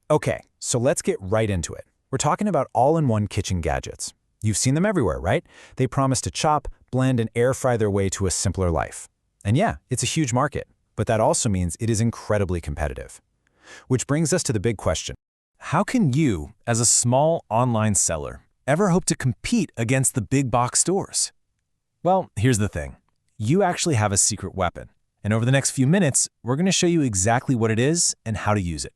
Okay, so let's get right into it. We're talking about all-in-one kitchen gadgets. You've seen them everywhere, right? They promise to chop, blend, and air fry their way to a simpler life. And yeah, it's a huge market, but that also means it is incredibly competitive. Which brings us to the big question. How can you, as a small online seller, ever hope to compete against the big box stores? Well, here's the thing. You actually have a secret weapon. And over the next few minutes, we're going to show you exactly what it is and how to use it.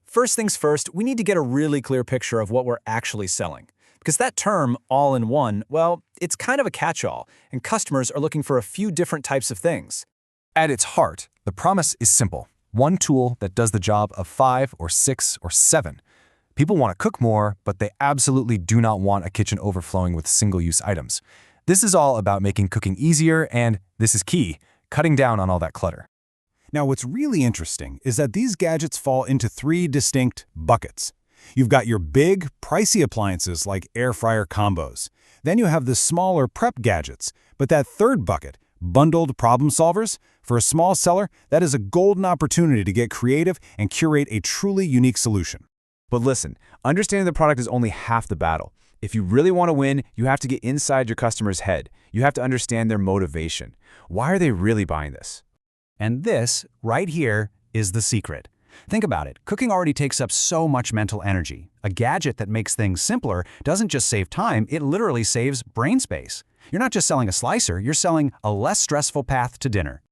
First things first, we need to get a really clear picture of what we're actually selling. Because that term, all-in-one, well, it's kind of a catch-all, and customers are looking for a few different types of things. At its heart, the promise is simple. One tool that does the job of 5 or 6 or 7. People want to cook more, but they absolutely do not want a kitchen overflowing with single-use items. This is all about making cooking easier and, this is key, cutting down on all that clutter. Now, what's really interesting is that these gadgets fall into 3 distinct buckets. You've got your big, pricey appliances like air fryer combos. Then you have the smaller prep gadgets. But that third bucket, bundled problem solvers, for a small seller, that is a golden opportunity to get creative and curate a truly unique solution. But listen, understanding the product is only half the battle. If you really want to win, you have to get inside your customer's head. You have to understand their motivation. Why are they really buying this? And this, right here, is the secret. Think about it. Cooking already takes up so much mental energy. A gadget that makes things simpler doesn't just save time, it literally saves brain space. You're not just selling a slicer, you're selling a less stressful path to dinner.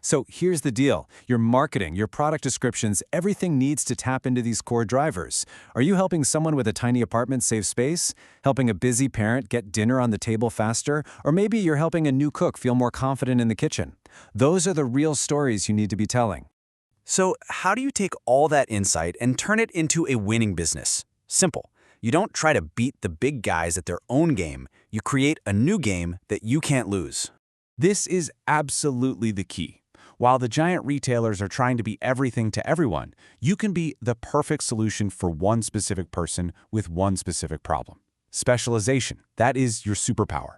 So here's the deal. Your marketing, your product descriptions, everything needs to tap into these core drivers. Are you helping someone with a tiny apartment save space? Helping a busy parent get dinner on the table faster? Or maybe you're helping a new cook feel more confident in the kitchen. Those are the real stories you need to be telling. So how do you take all that insight and turn it into a winning business? Simple. You don't try to beat the big guys at their own game. You create a new game that you can't lose. This is absolutely the key. While the giant retailers are trying to be everything to everyone, you can be the perfect solution for one specific person with one specific problem. Specialization, that is your superpower.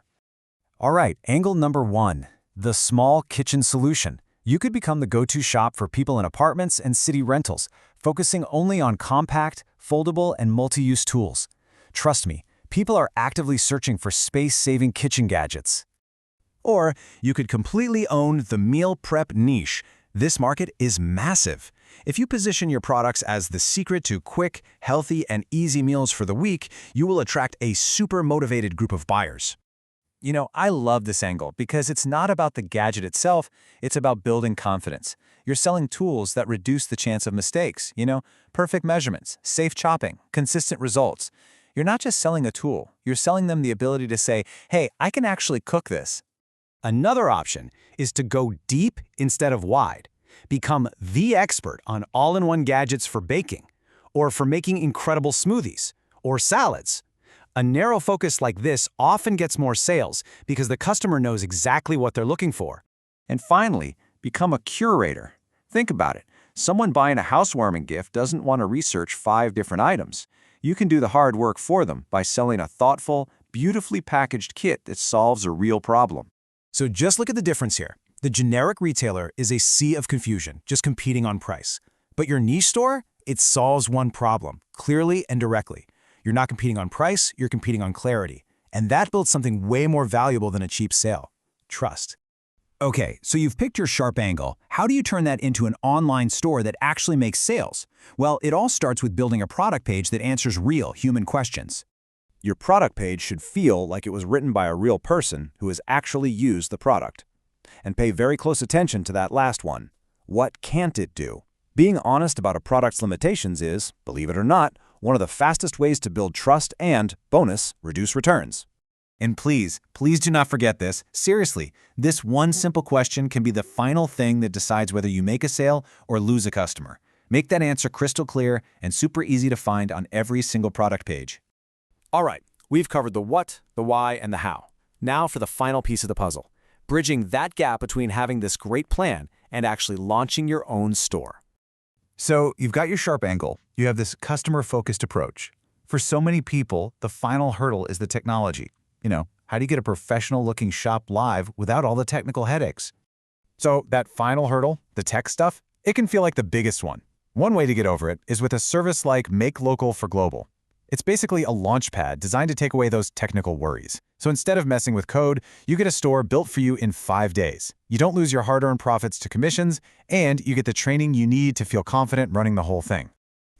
All right, angle number 1, the small kitchen solution. You could become the go-to shop for people in apartments and city rentals, focusing only on compact, foldable, and multi-use tools. Trust me, people are actively searching for space-saving kitchen gadgets. Or you could completely own the meal prep niche. This market is massive. If you position your products as the secret to quick, healthy, and easy meals for the week, you will attract a super motivated group of buyers. You know, I love this angle because it's not about the gadget itself, it's about building confidence. You're selling tools that reduce the chance of mistakes, perfect measurements, safe chopping, consistent results. You're not just selling a tool, you're selling them the ability to say, hey, I can actually cook this. Another option is to go deep instead of wide. Become the expert on all-in-one gadgets for baking, or for making incredible smoothies, or salads. A narrow focus like this often gets more sales because the customer knows exactly what they're looking for. And finally, become a curator. Think about it. Someone buying a housewarming gift doesn't want to research 5 different items. You can do the hard work for them by selling a thoughtful, beautifully packaged kit that solves a real problem. So just look at the difference here. The generic retailer is a sea of confusion, just competing on price. But your niche store, it solves one problem, clearly and directly. You're not competing on price, you're competing on clarity. And that builds something way more valuable than a cheap sale. Trust. Okay, so you've picked your sharp angle. How do you turn that into an online store that actually makes sales? Well, it all starts with building a product page that answers real human questions. Your product page should feel like it was written by a real person who has actually used the product. And pay very close attention to that last one. What can't it do? Being honest about a product's limitations is, believe it or not, one of the fastest ways to build trust and, bonus, reduce returns. And please do not forget this. Seriously, this one simple question can be the final thing that decides whether you make a sale or lose a customer. Make that answer crystal clear and super easy to find on every single product page. All right, we've covered the what, the why, and the how. Now for the final piece of the puzzle, bridging that gap between having this great plan and actually launching your own store. So you've got your sharp angle, you have this customer-focused approach. For so many people, the final hurdle is the technology. How do you get a professional-looking shop live without all the technical headaches? So that final hurdle, the tech stuff, it can feel like the biggest one. One way to get over it is with a service like Make Local for Global. It's basically a launchpad designed to take away those technical worries. So instead of messing with code, you get a store built for you in 5 days. You don't lose your hard-earned profits to commissions, and you get the training you need to feel confident running the whole thing.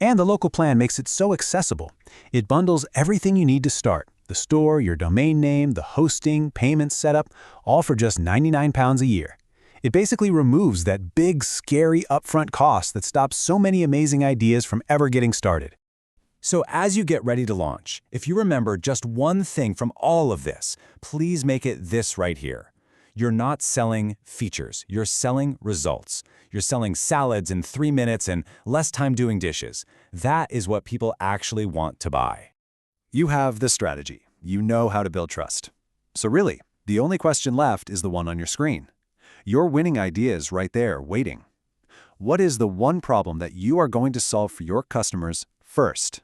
And the local plan makes it so accessible. It bundles everything you need to start: the store, your domain name, the hosting, payments setup, all for just £99 a year. It basically removes that big, scary upfront cost that stops so many amazing ideas from ever getting started. So as you get ready to launch, if you remember just one thing from all of this, please make it this right here. You're not selling features, you're selling results. You're selling salads in 3 minutes and less time doing dishes. That is what people actually want to buy. You have the strategy. You know how to build trust. So really, the only question left is the one on your screen. Your winning idea is right there, waiting. What is the one problem that you are going to solve for your customers first?